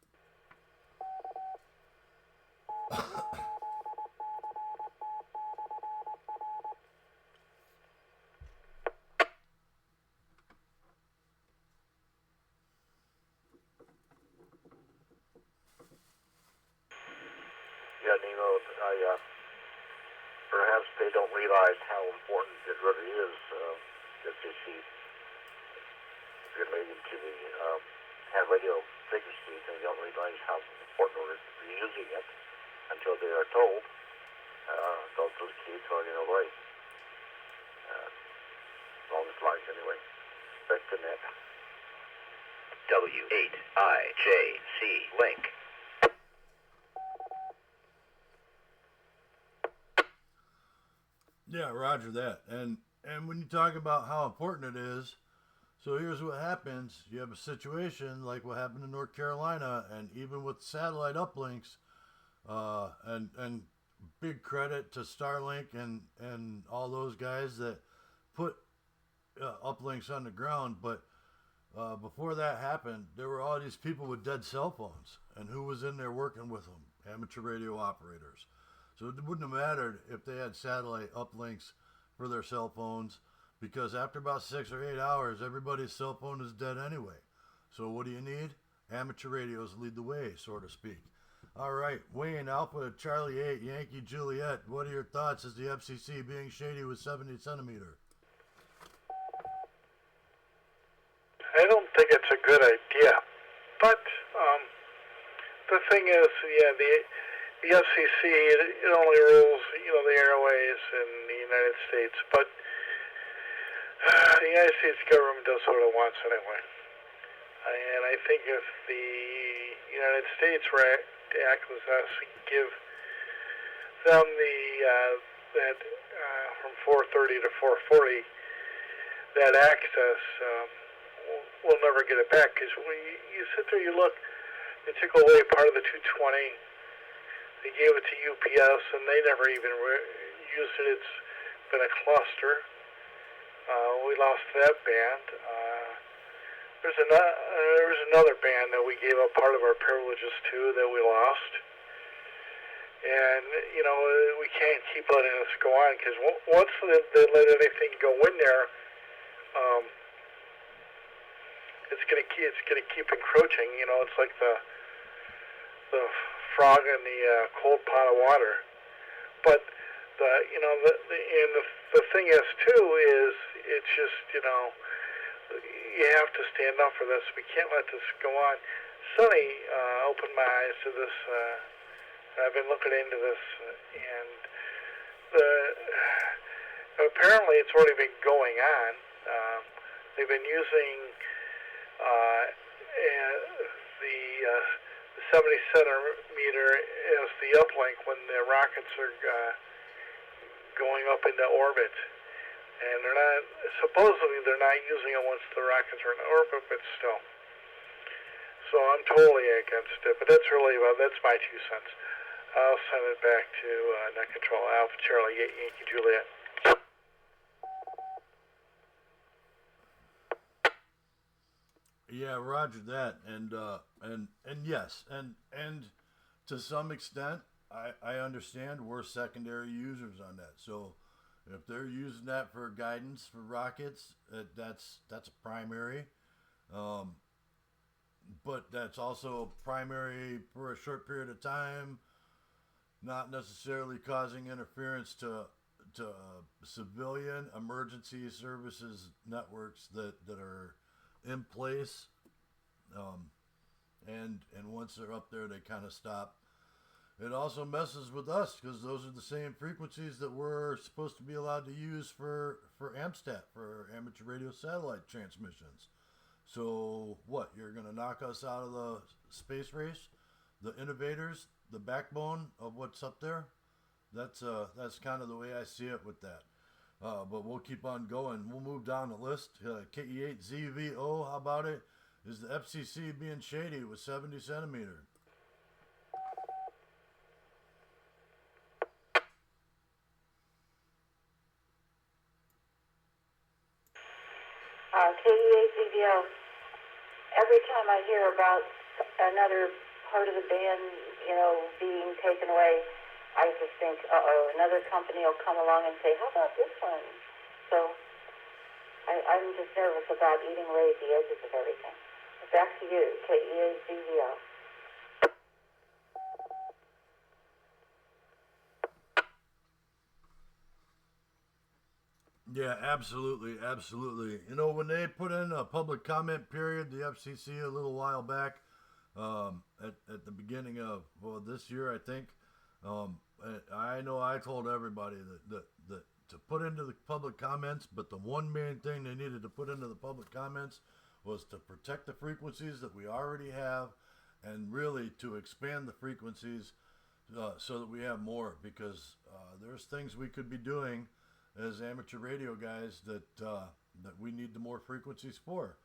Yeah, Nemo, perhaps they don't realize how important it really is that they see related to the have radio frequencies, and they don't realize how important we're using it until they are told. Those kids are in a way. Long as life, anyway. Back to net. W8IJC link. Yeah, roger that. And when you talk about how important it is, so here's what happens. You have a situation like what happened in North Carolina, and even with satellite uplinks, and big credit to Starlink and all those guys that put uplinks on the ground. But before that happened, there were all these people with dead cell phones, and who was in there working with them? Amateur radio operators. So it wouldn't have mattered if they had satellite uplinks for their cell phones, because after about 6 or 8 hours, everybody's cell phone is dead anyway. So what do you need? Amateur radios lead the way, so to speak. All right, Wayne, Alpha Charlie 8, Yankee Juliet, what are your thoughts as the FCC being shady with 70 centimeter? I don't think it's a good idea. But the thing is, yeah, the FCC, it only rules, the airways in the United States, but the United States government does what it wants anyway. And I think if the United States were to act with us, give them that from 4:30 to 4:40, that access, we'll never get it back, because when you sit there, you look, they took away part of the 220. They gave it to UPS, and they never even used it. It's been a cluster. We lost that band. There was another band that we gave up part of our privileges to that we lost. And, we can't keep letting this go on, because once they let anything go in there, it's going to keep encroaching. It's like the frog in the cold pot of water. But the thing is too is it's just you have to stand up for this. We can't let this go on. Sonny opened my eyes to this. I've been looking into this, and apparently it's already been going on. They've been using the 70 centimeter as the uplink when the rockets are going up into orbit. And supposedly they're not using it once the rockets are in orbit, but still. So I'm totally against it, but that's my 2 cents. I'll send it back to Net Control Alpha Charlie Yankee Juliet. Yeah, roger that, and yes, and to some extent, I understand we're secondary users on that. So if they're using that for guidance for rockets, that's a primary, but that's also primary for a short period of time, not necessarily causing interference to civilian emergency services networks that are in place, and once they're up there, they kind of stop. It also messes with us, because those are the same frequencies that we're supposed to be allowed to use for AMSTAT, for amateur radio satellite transmissions. So what, you're going to knock us out of the space race, the innovators, the backbone of what's up there? That's kind of the way I see it with that. But we'll keep on going. We'll move down the list. KE8ZVO, how about it? Is the FCC being shady with 70 centimeter? KE8ZVO. Every time I hear about another part of the band, being taken away, I just think, another company will come along and say, how about this one? So I'm just nervous about eating away at the edges of everything. Back to you, KE8ZVO. Yeah, absolutely, absolutely. When they put in a public comment period, the FCC a little while back, at the beginning of this year, I think. I know I told everybody that to put into the public comments, but the one main thing they needed to put into the public comments was to protect the frequencies that we already have, and really to expand the frequencies so that we have more, because there's things we could be doing as amateur radio guys that we need the more frequencies for.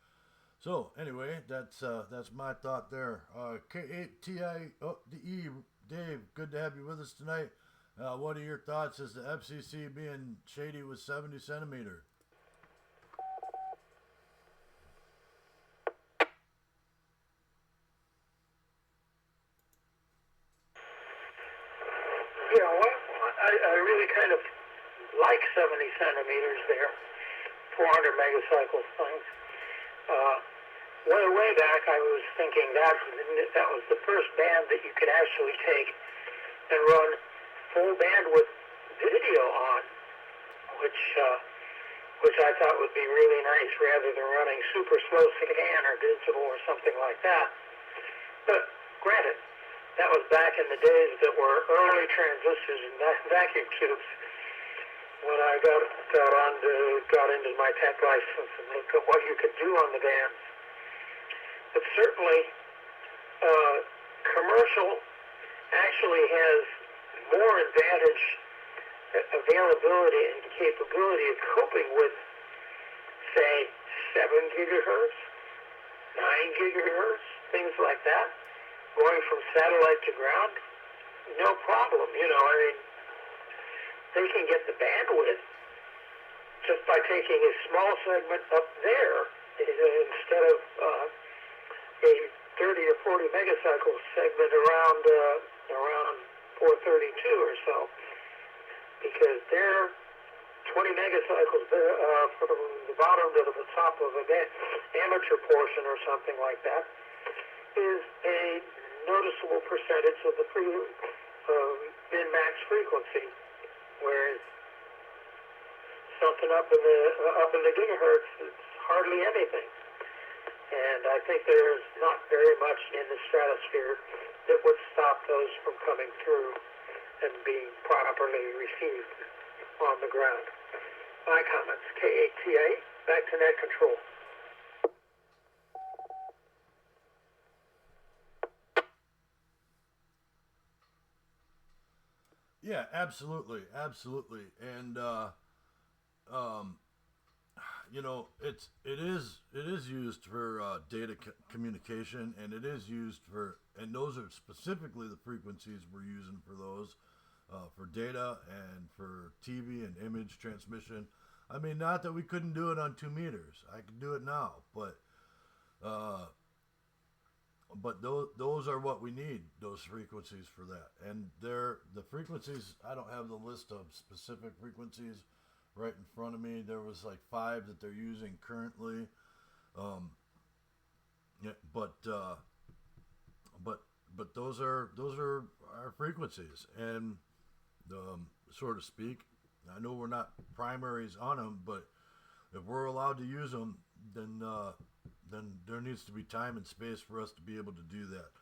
So anyway, that's my thought there. K8TIDE, Dave, good to have you with us tonight. What are your thoughts as the FCC being shady with 70 centimeter? I really kind of like 70 centimeters there, 400 megacycles things. Way back, I was thinking that was the first band that you could actually take and run full bandwidth video on, which I thought would be really nice rather than running super slow scan or digital or something like that. But granted, that was back in the days that were early transistors and vacuum tubes. When I got into my tech license and looked at what you could do on the bands. But certainly, commercial actually has more advantage, availability, and capability of coping with, say, 7 gigahertz, 9 gigahertz, things like that, going from satellite to ground, no problem. They can get the bandwidth just by taking a small segment up there instead of a 30 or 40 megacycle segment around 432 or so, because they're 20 megacycles from the bottom to the top of an amateur portion or something like that is a noticeable percentage of the min-max frequency, whereas something up in the gigahertz is hardly anything. And I think there's not very much in the stratosphere that would stop those from coming through and being properly received on the ground. My comments. K8TA, back to net control. Yeah, absolutely, absolutely, and it is used for data communication, and it is used and those are specifically the frequencies we're using for those, for data and for TV and image transmission. I mean, not that we couldn't do it on 2 meters. I can do it now, but those are what we need, those frequencies for that. And the frequencies, I don't have the list of specific frequencies right in front of me. There was like 5 that they're using currently. But those are our frequencies, and so to speak. I know we're not primaries on them, but if we're allowed to use them, then there needs to be time and space for us to be able to do that.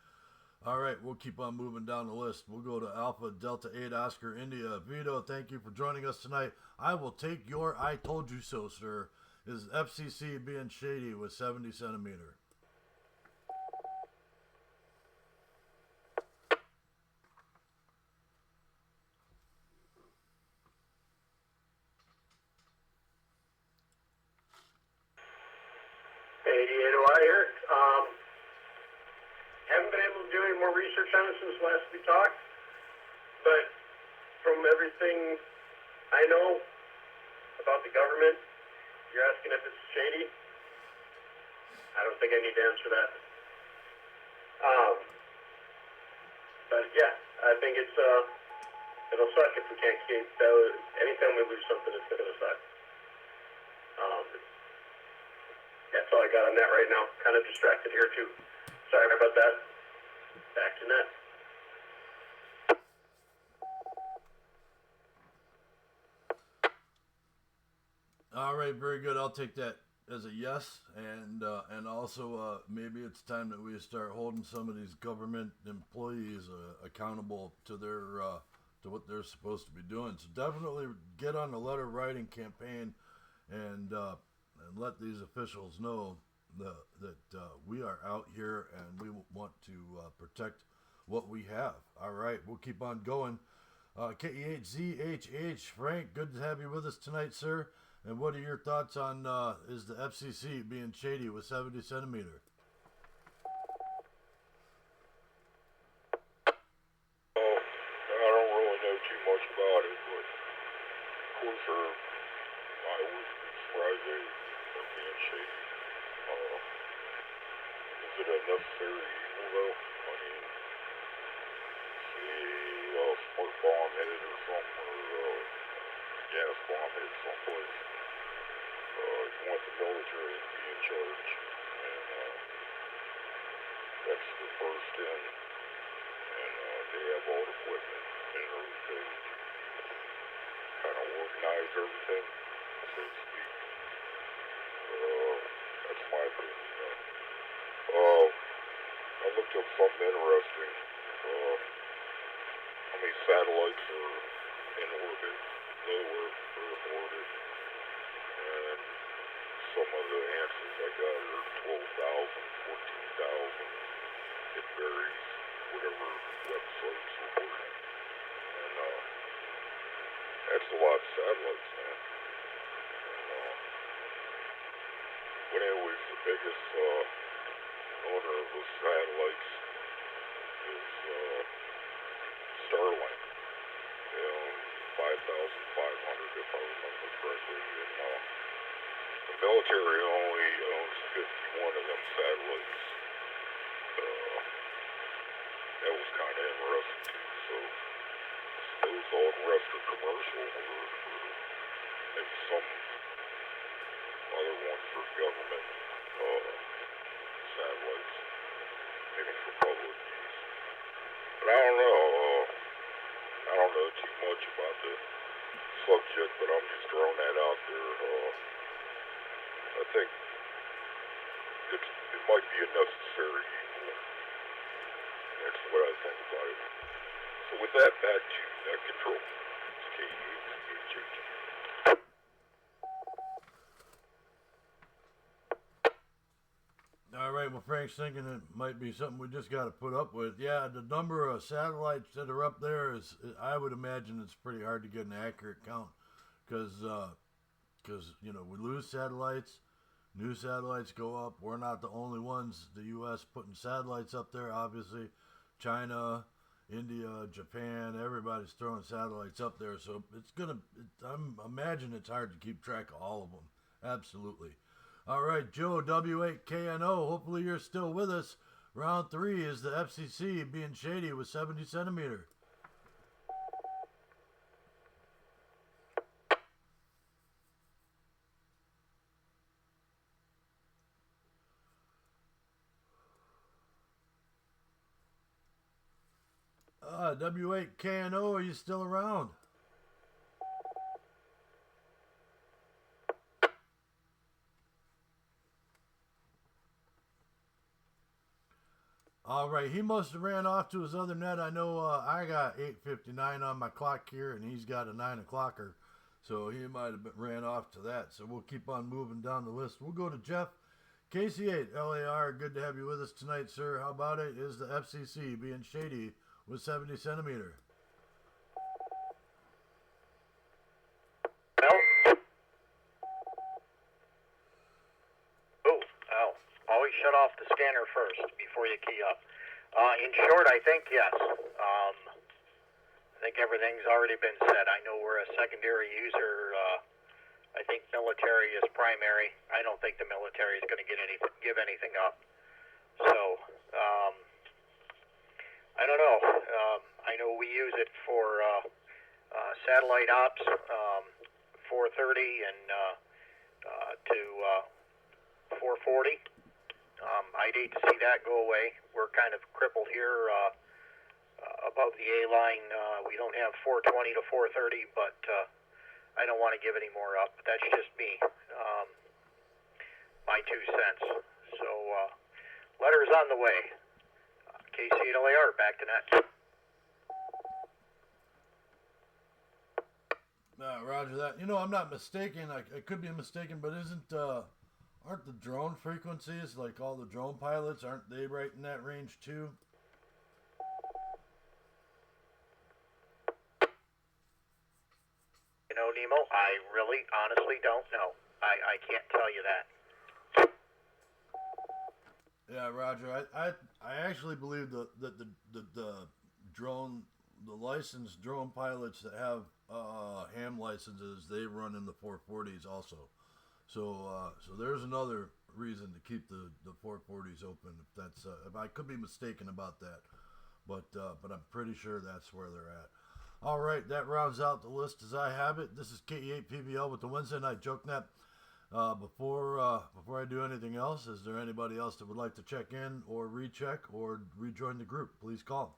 All right, we'll keep on moving down the list. We'll go to Alpha Delta 8 Oscar India. Vito, thank you for joining us tonight. I will take your I told you so, sir. Is FCC being shady with 70 centimeter? research on it since last we talked, but from everything I know about the government, you're asking if it's shady. I don't think I need to answer that. But yeah, I think it'll suck if we can't keep, anytime we lose something, it's gonna suck. That's all I got on that right now. Kind of distracted here too. Sorry about that. Back to net. All right, very good. I'll take that as a yes, and also maybe it's time that we start holding some of these government employees accountable to their to what they're supposed to be doing. So definitely get on the letter writing campaign and let these officials know that we are out here and we want to protect what we have. All right, we'll keep on going. KE8ZHH, Frank, good to have you with us tonight, sir. And what are your thoughts on is the FCC being shady with 70 centimeter? I don't really know too much about it, but of course I wouldn't be surprised they're being shady. Is it a necessary evil though? I mean, see a smoke bomb headed or something, or gas bomb headed someplace. You want the military to be in charge, and that's the first in, and they have all the equipment and everything to kind of organize everything, so to speak. That's my opinion. I looked up something interesting. How many satellites are in orbit, low Earth orbit, and some of the answers I got are 12,000, 14,000. It varies, whatever websites are working. And that's a lot of satellites, man. And, but anyways, the biggest owner of those satellites is Starlink. They own 5,500 if I remember correctly. And the military only owns 51 of them satellites. That was kind of interesting too. So suppose all the rest are commercial, or maybe some other ones for government satellites, maybe for public use. But I don't know. I don't know too much about the subject, but I'm just throwing that out there. I think it might be a necessary evil. That's what I think about it. So with that, back to net control. It's KE8ZHH. All right, well, Frank's thinking it might be something we just got to put up with. Yeah, the number of satellites that are up there is, I would imagine it's pretty hard to get an accurate count because, you know, we lose satellites, new satellites go up. We're not the only ones, the U.S. putting satellites up there, obviously. China, India, Japan, everybody's throwing satellites up there. So it's going to, I'm imagine it's hard to keep track of all of them. Absolutely. All right, Joe, W8KNO, hopefully you're still with us. Round 3 is the FCC being shady with 70 centimeter. W8KNO, are you still around? All right, he must have ran off to his other net. I know I got 8:59 on my clock here, and he's got a 9 o'clocker, so he might have ran off to that. So we'll keep on moving down the list. We'll go to Jeff, KC8 LAR. Good to have you with us tonight, sir. How about it? Is the FCC being shady with 70 centimeter? Always shut off the scanner first before you key up. In short, I think yes. I think everything's already been said. I know we're a secondary user. I think military is primary. I don't think the military is going to give anything up. So, I don't know. I know we use it for satellite ops, 430 and to 440. I'd hate to see that go away. We're kind of crippled here above the A line. We don't have 420 to 430, but I don't want to give any more up. That's just me. My 2 cents. So, letters on the way. KC8LAR, back to net. Roger that. You know, I'm not mistaken. I could be mistaken, but aren't the drone frequencies, like all the drone pilots, aren't they right in that range too? You know, Nemo, I really, honestly don't know. I can't tell you that. Yeah, Roger. I actually believe that the licensed drone pilots that have ham licenses, they run in the 440s also. So there's another reason to keep the 440s open. If I could be mistaken about that, but I'm pretty sure that's where they're at. All right, that rounds out the list as I have it. This is KE8PBL with the Wednesday Night Jokenet. Before I do anything else, is there anybody else that would like to check in or recheck or rejoin the group? Please call.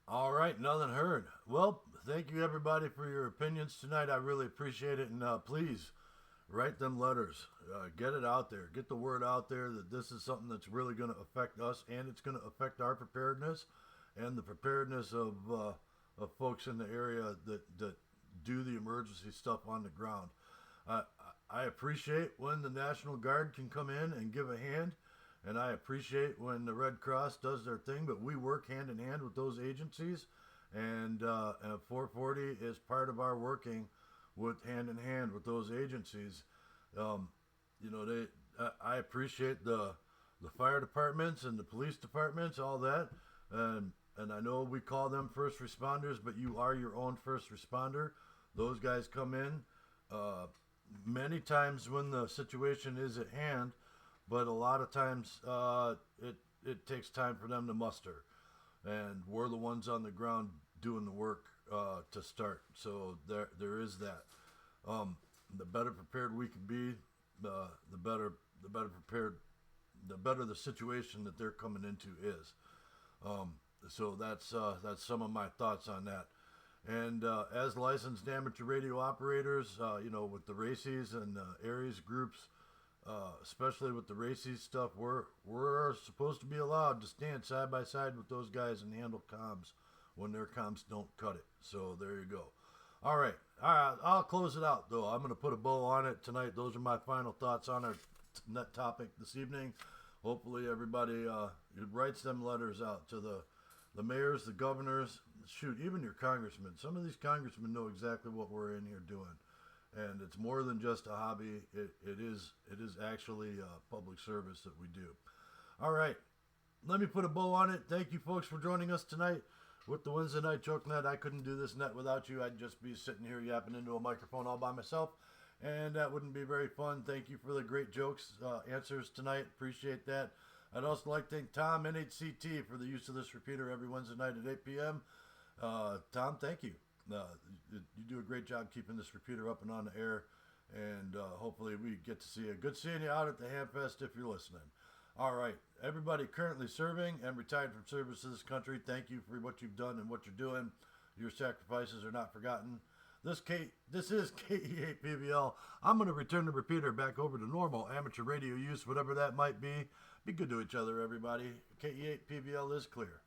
All right, nothing heard. Well, thank you everybody for your opinions tonight. I really appreciate it, and please write them letters. Get it out there. Get the word out there that this is something that's really going to affect us, and it's going to affect our preparedness and the preparedness of folks in the area that do the emergency stuff on the ground. I appreciate when the National Guard can come in and give a hand, and I appreciate when the Red Cross does their thing, but we work hand in hand with those agencies, and 440 is part of our working with hand in hand with those agencies. You know, I appreciate the fire departments and the police departments, all that, and I know we call them first responders, but you are your own first responder. Those guys come in many times when the situation is at hand, but a lot of times it takes time for them to muster, and we're the ones on the ground doing the work to start. So there is that. The better prepared we can be, the better prepared, the better the situation that they're coming into is. So that's some of my thoughts on that. And as licensed amateur radio operators, you know, with the RACES and ARES groups, especially with the RACES stuff, we're supposed to be allowed to stand side by side with those guys and handle comms when their comms don't cut it. So there you go. All right, I'll close it out though. I'm going to put a bow on it tonight. Those are my final thoughts on our net topic this evening. Hopefully everybody writes them letters out to the mayors, the governors, shoot, even your congressmen. Some of these congressmen know exactly what we're in here doing, and it's more than just a hobby. It is actually public service that we do. All right, let me put a bow on it. Thank you folks for joining us tonight with the Wednesday Night Jokenet. I couldn't do this net without you. I'd just be sitting here yapping into a microphone all by myself, and that wouldn't be very fun. Thank you for the great jokes, answers tonight. Appreciate that. I'd also like to thank Tom, NHCT, for the use of this repeater every Wednesday night at 8 p.m. Tom, thank you. You do a great job keeping this repeater up and on the air, and hopefully we get to see you. Good seeing you out at the Hamfest if you're listening. All right, everybody currently serving and retired from service to this country, thank you for what you've done and what you're doing. Your sacrifices are not forgotten. This is KE8PBL. I'm going to return the repeater back over to normal amateur radio use, whatever that might be. Be good to each other, everybody. KE8PBL is clear.